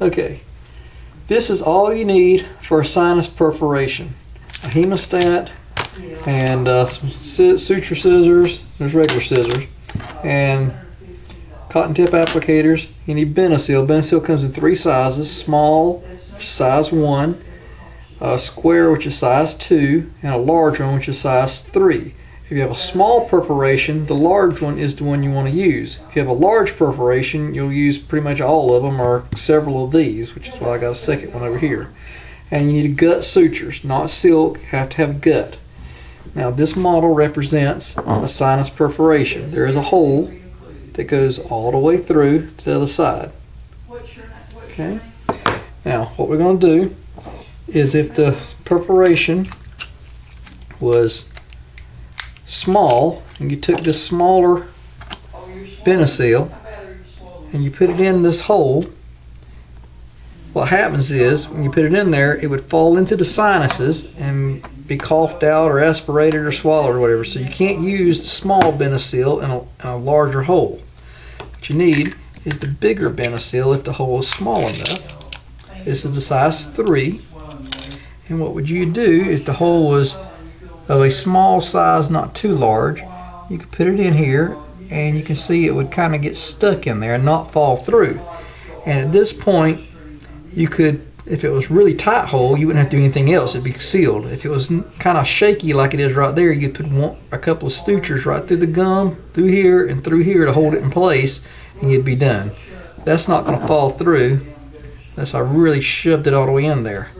Okay, this is all you need for a sinus perforation. A hemostat and some suture scissors. There's regular scissors. And cotton tip applicators. You need Benacel. Benacel comes in 3 sizes: small, which is size 1, a square, which is size 2, and a large one, which is size 3. If you have a small perforation, the large one is the one you want to use. If you have a large perforation, you'll use pretty much all of them or several of these, which is why I got a second one over here. And you need gut sutures, not silk. You have to have gut. Now this model represents a sinus perforation. There is a hole that goes all the way through to the other side. Okay. Now what we're going to do is, if the perforation was small and you took this smaller Benacel and you put it in this hole, what happens is when you put it in there, it would fall into the sinuses and be coughed out or aspirated or swallowed or whatever. So you can't use the small Benacel in a larger hole. What you need is the bigger Benacel if the hole is small enough. This is the size 3. And what would you do is, the hole was of a small size, not too large. You could put it in here and you can see it would kind of get stuck in there and not fall through. And at this point, you could, if it was really tight hole, you wouldn't have to do anything else. It'd be sealed. If it was kind of shaky like it is right there, you could put a couple of sutures right through the gum, through here and through here to hold it in place, and you'd be done. That's not going to fall through unless I really shoved it all the way in there.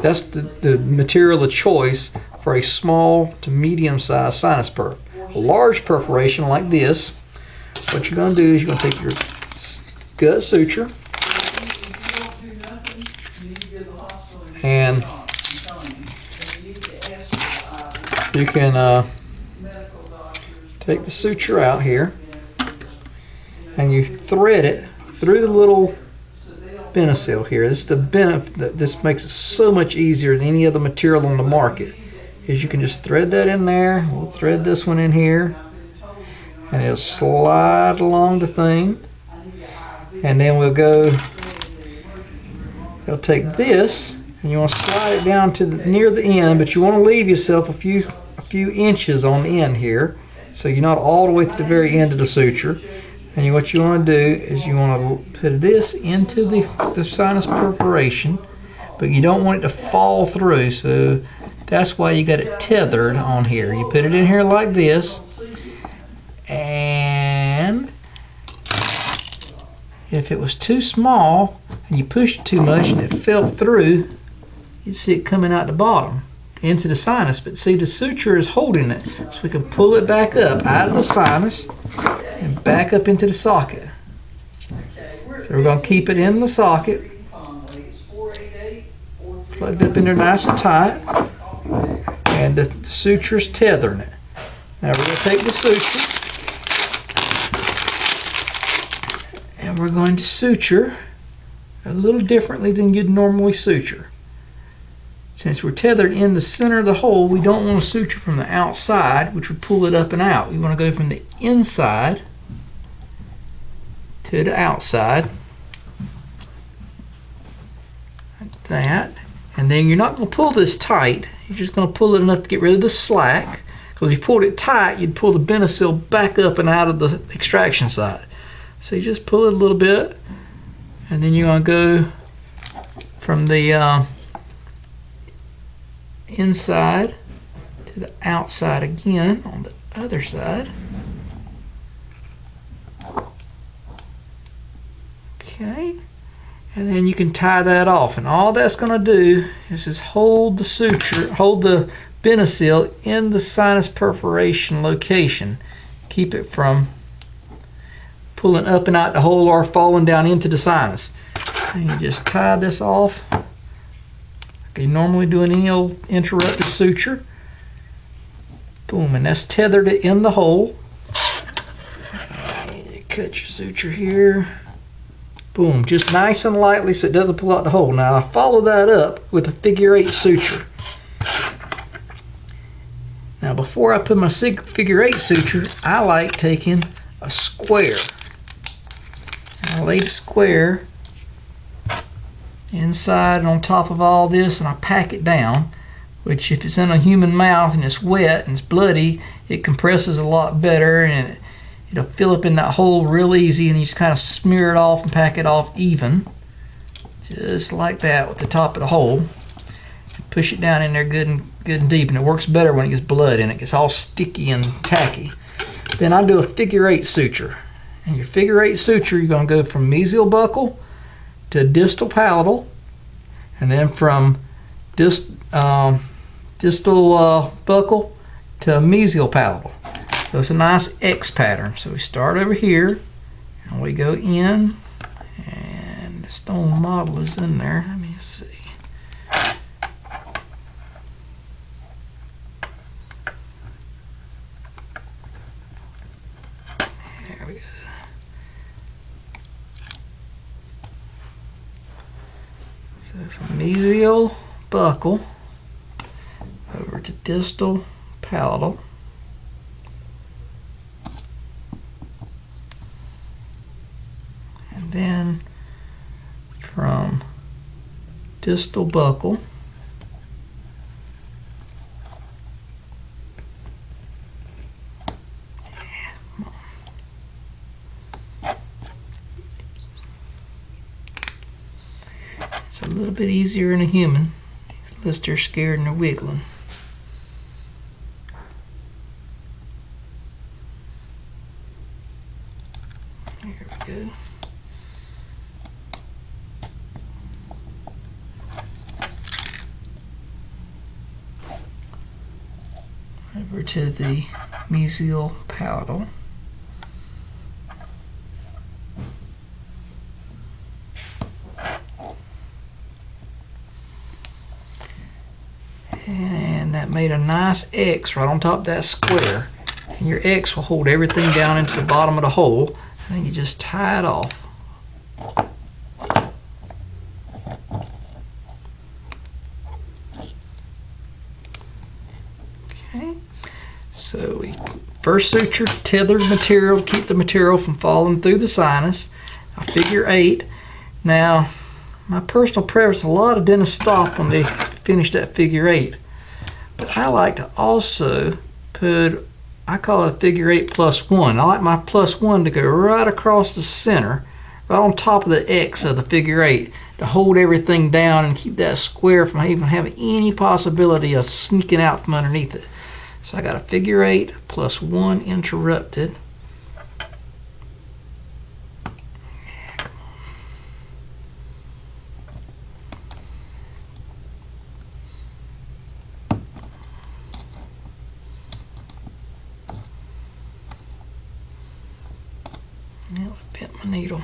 That's the material of choice for a small to medium-sized sinus perf. A large perforation like this, what you're going to do is you're going to take your gut suture and you can take the suture out here and you thread it through the little Benacel here. This is the benefit. This makes it so much easier than any other material on the market. Is you can just thread that in there. We'll thread this one in here, and it'll slide along the thing. And then we'll go. You'll take this, and you want to slide it down to near the end, but you want to leave yourself a few inches on the end here, so you're not all the way to the very end of the suture. And what you want to do is you want to put this into the sinus perforation, but you don't want it to fall through, so that's why you got it tethered on here. You put it in here like this, and if it was too small and you pushed it too much and it fell through, you'd see it coming out the bottom into the sinus. But see, the suture is holding it, so we can pull it back up out of the sinus and back up into the socket. So we're going to keep it in the socket, plugged up in there nice and tight, and the suture's tethering it. Now we're going to take the suture and we're going to suture a little differently than you'd normally suture. Since we're tethered in the center of the hole, we don't want to suture from the outside, which would pull it up and out. We want to go from the inside to the outside, like that. And then you're not going to pull this tight. You're just going to pull it enough to get rid of the slack. Because if you pulled it tight, you'd pull the Benacel back up and out of the extraction side. So you just pull it a little bit, and then you're going to go from the inside to the outside again on the other side. Okay, and then you can tie that off, and all that's going to do is just hold the suture, hold the Benacel in the sinus perforation location, keep it from pulling up and out the hole or falling down into the sinus. And you just tie this off like you normally do in any old interrupted suture. Boom, and that's tethered it in the hole. You cut your suture here. Boom, just nice and lightly so it doesn't pull out the hole. Now I follow that up with a figure 8 suture. Now before I put my figure 8 suture, I like taking a square. I lay the square inside and on top of all this, and I pack it down, which if it's in a human mouth and it's wet and it's bloody, it compresses a lot better, and it'll fill up in that hole real easy, and you just kind of smear it off and pack it off even, just like that with the top of the hole. Push it down in there good and deep, and it works better when it gets blood and it gets all sticky and tacky. Then I do a figure 8 suture. And your figure 8 suture, you're going to go from mesial buccal to distal palatal, and then from distal buccal to mesial palatal. So it's a nice X pattern. So we start over here and we go in, and the stone model is in there. Let me see. There we go. So from mesial buccal over to distal palatal. And then from distal buccal it's a little bit easier in a human unless they're scared and they're wiggling. There we go. Over to the mesial palatal. And that made a nice X right on top of that square. And your X will hold everything down into the bottom of the hole. And then you just tie it off. Okay. So we first suture tethered material to keep the material from falling through the sinus. A figure 8. Now, my personal preference, a lot of dentists stop when they finish that figure 8. But I like to also put, I call it a figure 8 plus 1. I like my plus 1 to go right across the center, right on top of the X of the figure 8, to hold everything down and keep that square from even having any possibility of sneaking out from underneath it. So I got a figure 8 plus 1 interrupted. Now I bent my needle.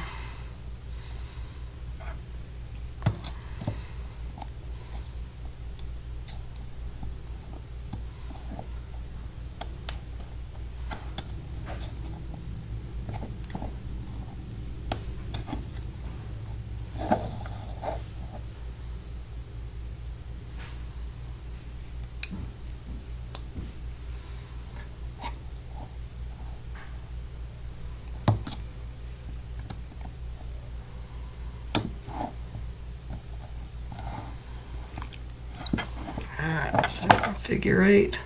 Alright, so figure 8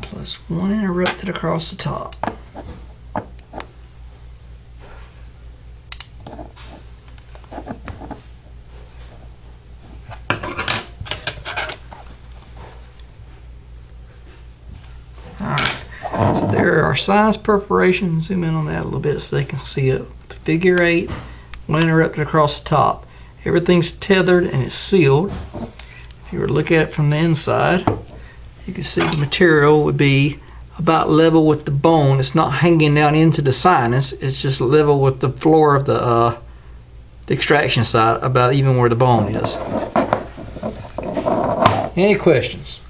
plus 1 interrupted across the top. Alright, so there are sinus perforation. Zoom in on that a little bit so they can see it. The figure 8, 1 interrupted across the top. Everything's tethered and it's sealed. If you were to look at it from the inside, you can see the material would be about level with the bone. It's not hanging down into the sinus. It's just level with the floor of the extraction side, about even where the bone is. Any questions?